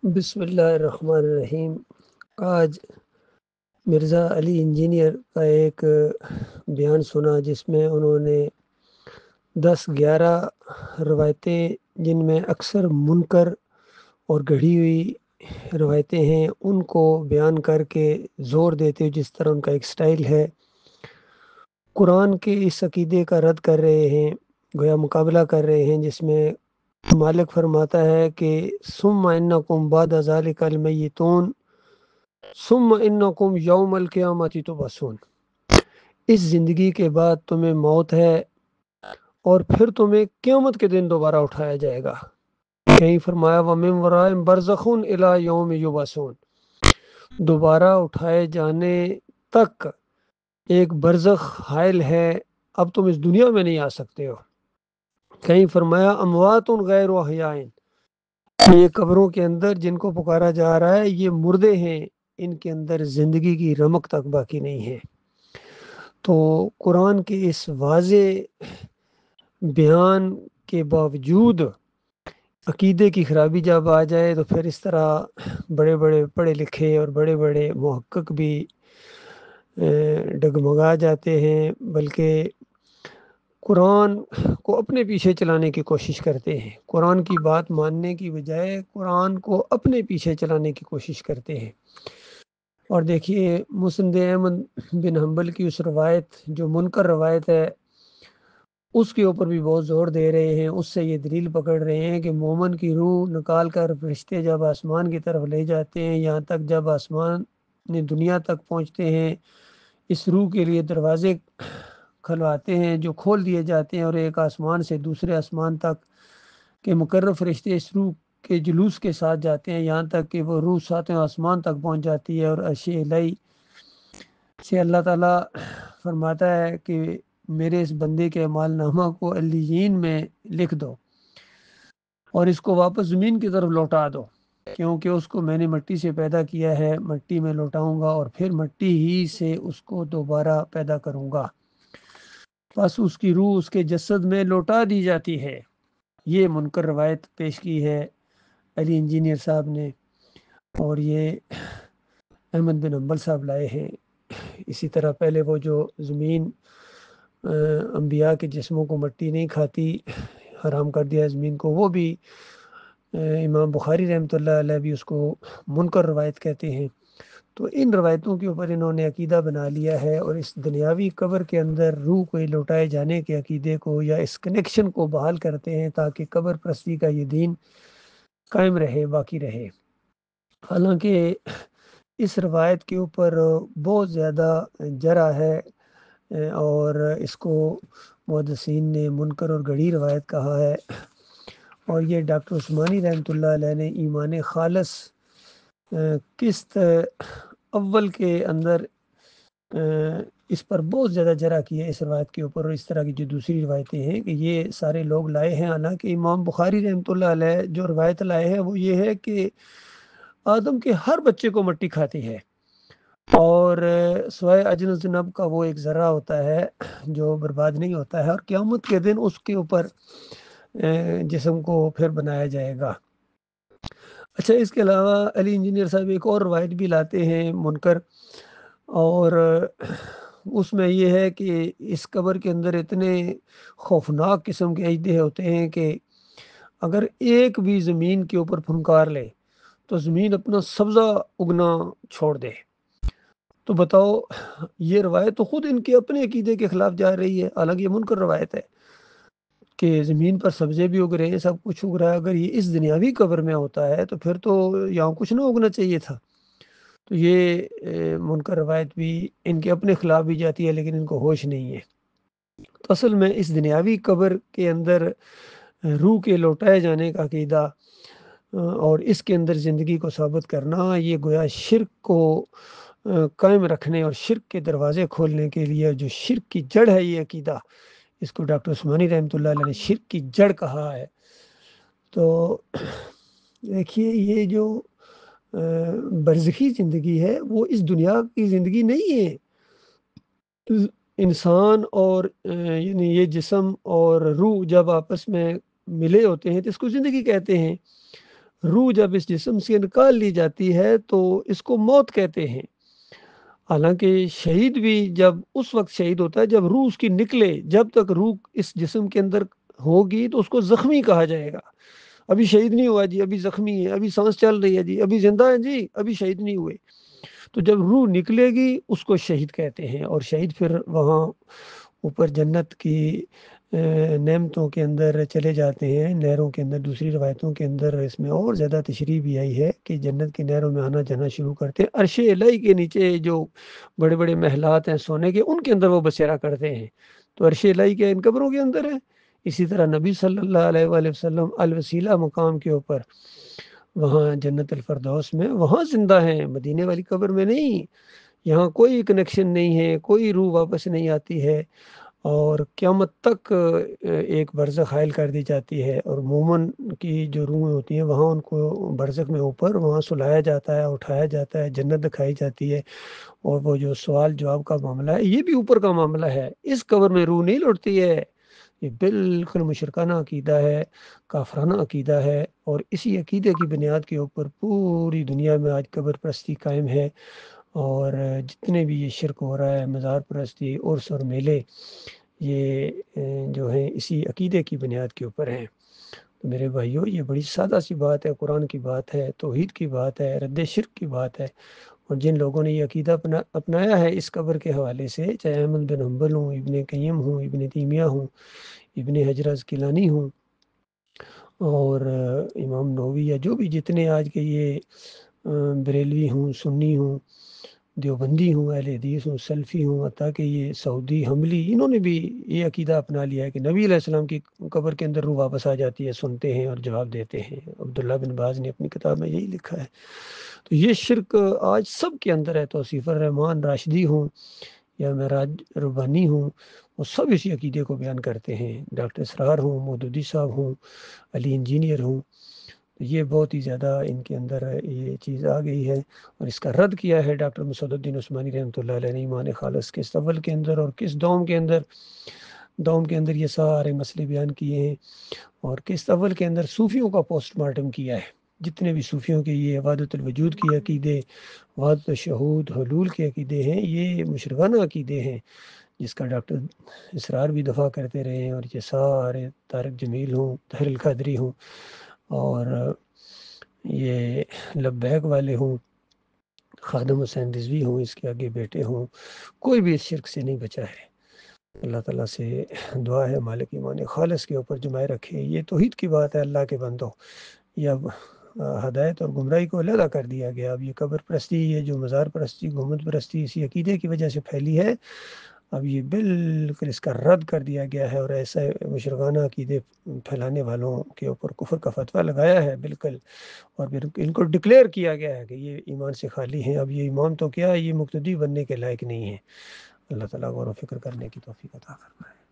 بسم اللہ الرحمن الرحیم۔ آج مرزا علی انجینئر کا ایک بیان سنا جس میں انہوں نے 10-11 روایتیں جن میں اکثر منکر اور گڑھی ہوئی روایتیں ہیں ان کو بیان کر کے زور دیتے جس طرح ان کا ایک سٹائل ہے، قرآن کے اس عقیدے کا رد کر رہے ہیں، گویا مقابلہ کر رہے ہیں، جس میں مالک فرماتا ہے کہ ثم انکم بعد ذلک المیتون ثم انکم یوم القیامت تبعثون، اس زندگی کے بعد تمہیں موت ہے اور پھر تمہیں قیامت کے دن دوبارہ اٹھایا جائے گا۔ کہیں فرمایا وَمِن وَرَائِهِمْ بَرْزَخٌ إِلَى يَوْمِ يُبْعَثُونَ، دوبارہ اٹھائے جانے تک ایک برزخ حائل ہے، اب تم اس دنیا میں نہیں آ سکتے ہو۔ کہیں فرمایا اموات غیر احیاء، یہ قبروں کے اندر جن کو پکارا جا رہا ہے یہ مردے ہیں، ان کے اندر زندگی کی رمق تک باقی نہیں ہے۔ تو قرآن کے اس واضح بیان کے باوجود عقیدے کی خرابی جب آ جائے تو پھر اس طرح بڑے بڑے پڑھے لکھے اور بڑے بڑے محقق بھی ڈگمگا جاتے ہیں، بلکہ قرآن کو اپنے پیچھے چلانے کی کوشش کرتے ہیں، قرآن کی بات ماننے کی بجائے قرآن کو اپنے پیچھے چلانے کی کوشش کرتے ہیں۔ اور دیکھیے مسند احمد بن حنبل کی اس روایت جو منکر روایت ہے اس کے اوپر بھی بہت زور دے رہے ہیں، اس سے یہ دلیل پکڑ رہے ہیں کہ مومن کی روح نکال کر فرشتے جب آسمان کی طرف لے جاتے ہیں، یہاں تک جب آسمان دنیا تک پہنچتے ہیں، اس روح کے لیے دروازے کھلواتے ہیں جو کھول دیے جاتے ہیں، اور ایک آسمان سے دوسرے آسمان تک کے مقرر فرشتے اس روح کے جلوس کے ساتھ جاتے ہیں، یہاں تک کہ وہ روح 7ویں آسمان تک پہنچ جاتی ہے، اور عرش الہی سے اللہ تعالیٰ فرماتا ہے کہ میرے اس بندے کے اعمال نامہ کو علیین میں لکھ دو اور اس کو واپس زمین کی طرف لوٹا دو، کیونکہ اس کو میں نے مٹی سے پیدا کیا ہے، مٹی میں لوٹاؤں گا اور پھر مٹی ہی سے اس کو دوبارہ پیدا کروں گا۔ بس اس کی روح اس کے جسد میں لوٹا دی جاتی ہے۔ یہ منکر روایت پیش کی ہے علی انجینئر صاحب نے، اور یہ احمد بن حنبل صاحب لائے ہیں۔ اسی طرح پہلے وہ جو زمین انبیاء کے جسموں کو مٹی نہیں کھاتی، حرام کر دیا زمین کو، وہ بھی امام بخاری رحمۃ اللہ علیہ بھی اس کو منکر روایت کہتے ہیں۔ تو ان روایتوں کے اوپر انہوں نے عقیدہ بنا لیا ہے، اور اس دنیاوی قبر کے اندر روح کو لوٹائے جانے کے عقیدے کو یا اس کنیکشن کو بحال کرتے ہیں تاکہ قبر پرستی کا یہ دین قائم رہے، باقی رہے۔ حالانکہ اس روایت کے اوپر بہت زیادہ جرح ہے، اور اس کو محدثین نے منکر اور گڑھی روایت کہا ہے، اور یہ ڈاکٹر عثمانی رحمۃ اللہ علیہ نے ایمان خالص قسط اول کے اندر اس پر بہت زیادہ جرح کی ہے اس روایت کے اوپر، اور اس طرح کی جو دوسری روایتیں ہیں کہ یہ سارے لوگ لائے ہیں۔ حالانکہ امام بخاری رحمۃ اللہ علیہ جو روایت لائے ہیں وہ یہ ہے کہ آدم کے ہر بچے کو مٹی کھاتی ہے، اور سوائے اجن الذنب کا وہ ایک ذرہ ہوتا ہے جو برباد نہیں ہوتا ہے، اور قیامت کے دن اس کے اوپر جسم کو پھر بنایا جائے گا۔ اچھا، اس کے علاوہ علی انجینئر صاحب ایک اور روایت بھی لاتے ہیں منکر، اور اس میں یہ ہے کہ اس قبر کے اندر اتنے خوفناک قسم کے اجدے ہوتے ہیں کہ اگر ایک بھی زمین کے اوپر پھنکار لے تو زمین اپنا سبزہ اگنا چھوڑ دے۔ تو بتاؤ، یہ روایت تو خود ان کے اپنے عقیدے کے خلاف جا رہی ہے، حالانکہ یہ منکر روایت ہے کہ زمین پر سبزے بھی اگ رہے ہیں، سب کچھ اگ رہا ہے۔ اگر یہ اس دنیاوی قبر میں ہوتا ہے تو پھر تو یہاں کچھ نہ اگنا چاہیے تھا۔ تو یہ منکر روایت بھی ان کے اپنے خلاف بھی جاتی ہے، لیکن ان کو ہوش نہیں ہے۔ تو اصل میں اس دنیاوی قبر کے اندر روح کے لوٹائے جانے کا عقیدہ اور اس کے اندر زندگی کو ثابت کرنا، یہ گویا شرک کو قائم رکھنے اور شرک کے دروازے کھولنے کے لیے، جو شرک کی جڑ ہے یہ عقیدہ، اس کو ڈاکٹر عثمانی رحمۃ اللہ علیہ نے شرک کی جڑ کہا ہے۔ تو دیکھیے یہ جو برزخی زندگی ہے وہ اس دنیا کی زندگی نہیں ہے۔ انسان اور یعنی یہ جسم اور روح جب آپس میں ملے ہوتے ہیں تو اس کو زندگی کہتے ہیں۔ روح جب اس جسم سے نکال لی جاتی ہے تو اس کو موت کہتے ہیں۔ حالانکہ شہید بھی جب اس وقت شہید ہوتا ہے جب روح اس کی نکلے، جب تک روح اس جسم کے اندر ہوگی تو اس کو زخمی کہا جائے گا۔ ابھی شہید نہیں ہوا جی، ابھی زخمی ہے، ابھی سانس چل رہی ہے جی، ابھی زندہ ہے جی، ابھی شہید نہیں ہوئے۔ تو جب روح نکلے گی اس کو شہید کہتے ہیں، اور شہید پھر وہاں اوپر جنت کی نعمتوں کے اندر چلے جاتے ہیں، نہروں کے اندر۔ دوسری روایتوں کے اندر اس میں اور زیادہ تشریح بھی آئی ہے کہ جنت کی نہروں میں آنا جانا شروع کرتے ہیں۔ عرش الہی کے نیچے جو بڑے بڑے محلات ہیں سونے کے، ان کے اندر وہ بسیرا کرتے ہیں۔ تو عرش الہی کے ان قبروں کے اندر ہے۔ اسی طرح نبی صلی اللہ علیہ وآلہ وسلم الوسیلہ مقام کے اوپر، وہاں جنت الفردوس میں، وہاں زندہ ہیں، مدینے والی قبر میں نہیں۔ یہاں کوئی کنیکشن نہیں ہے، کوئی روح واپس نہیں آتی ہے، اور قیامت تک ایک برزخ حائل کر دی جاتی ہے۔ اور مومن کی جو روحیں ہوتی ہیں وہاں ان کو برزخ میں اوپر وہاں سلایا جاتا ہے، اٹھایا جاتا ہے، جنت دکھائی جاتی ہے۔ اور وہ جو سوال جواب کا معاملہ ہے یہ بھی اوپر کا معاملہ ہے، اس قبر میں روح نہیں لوٹتی ہے۔ یہ بالکل مشرکانہ عقیدہ ہے، کافرانہ عقیدہ ہے، اور اسی عقیدے کی بنیاد کے اوپر پوری دنیا میں آج قبر پرستی قائم ہے۔ اور جتنے بھی یہ شرک ہو رہا ہے، مزار پرستی، عرس اور میلے، یہ جو ہیں اسی عقیدے کی بنیاد کے اوپر ہیں۔ تو میرے بھائیوں، یہ بڑی سادہ سی بات ہے، قرآن کی بات ہے، توحید کی بات ہے، رد شرک کی بات ہے۔ اور جن لوگوں نے یہ عقیدہ اپنایا ہے اس قبر کے حوالے سے، چاہے احمد بن حنبل ہوں، ابن قیم ہوں، ابن تیمیہ ہوں، ابن حجر عسقلانی ہوں، اور امام نووی، یا جو بھی جتنے آج کے یہ بریلوی ہوں، سنی ہوں، دیوبندی ہوں، اہل حدیث ہوں، سلفی ہوں، حتیٰ کہ یہ سعودی حملی، انہوں نے بھی یہ عقیدہ اپنا لیا ہے کہ نبی علیہ السلام کی قبر کے اندر روح واپس آ جاتی ہے، سنتے ہیں اور جواب دیتے ہیں۔ عبداللہ بن باز نے اپنی کتاب میں یہی لکھا ہے۔ تو یہ شرک آج سب کے اندر ہے، توصیف الرحمان راشدی ہوں یا معراج ربانی ہوں، وہ سب اسی عقیدے کو بیان کرتے ہیں۔ ڈاکٹر اسرار ہوں، مودودی صاحب ہوں، علی انجینئر ہوں، یہ بہت ہی زیادہ ان کے اندر یہ چیز آ گئی ہے۔ اور اس کا رد کیا ہے ڈاکٹر مسعود الدین عثمانی رحمۃ اللہ علیہ نے ایمان خالص کے اول کے اندر، اور کس دوم کے اندر یہ سارے مسئلے بیان کیے ہیں۔ اور کس اول کے اندر صوفیوں کا پوسٹ مارٹم کیا ہے، جتنے بھی صوفیوں کے یہ وحدت الوجود کی عقیدے، وحدت الشہود، حلول کے عقیدے ہیں، یہ مشرکانہ عقیدے ہیں، جس کا ڈاکٹر اسرار بھی دفاع کرتے رہے ہیں۔ اور یہ سارے طارق جمیل ہوں، طاہر القادری ہوں، اور یہ لبیک والے ہوں، خادم حسین رضوی ہوں، اس کے آگے بیٹے ہوں، کوئی بھی اس شرک سے نہیں بچا ہے۔ اللہ تعالیٰ سے دعا ہے مالک ایمان خالص کے اوپر جمائے رکھے۔ یہ توحید کی بات ہے اللہ کے بندوں، یہ اب ہدایت اور گمراہی کو علیحدہ کر دیا گیا۔ اب یہ قبر پرستی، یہ جو مزار پرستی، گنبد پرستی اسی عقیدے کی وجہ سے پھیلی ہے، اب یہ بالکل اس کا رد کر دیا گیا ہے، اور ایسا مشرکانہ عقیدے پھیلانے والوں کے اوپر کفر کا فتویٰ لگایا ہے بالکل، اور پھر ان کو ڈکلیئر کیا گیا ہے کہ یہ ایمان سے خالی ہیں۔ اب یہ امام تو کیا، یہ مقتدی بننے کے لائق نہیں ہیں۔ اللہ تعالیٰ غور و فکر کرنے کی توفیق عطا فرمائے۔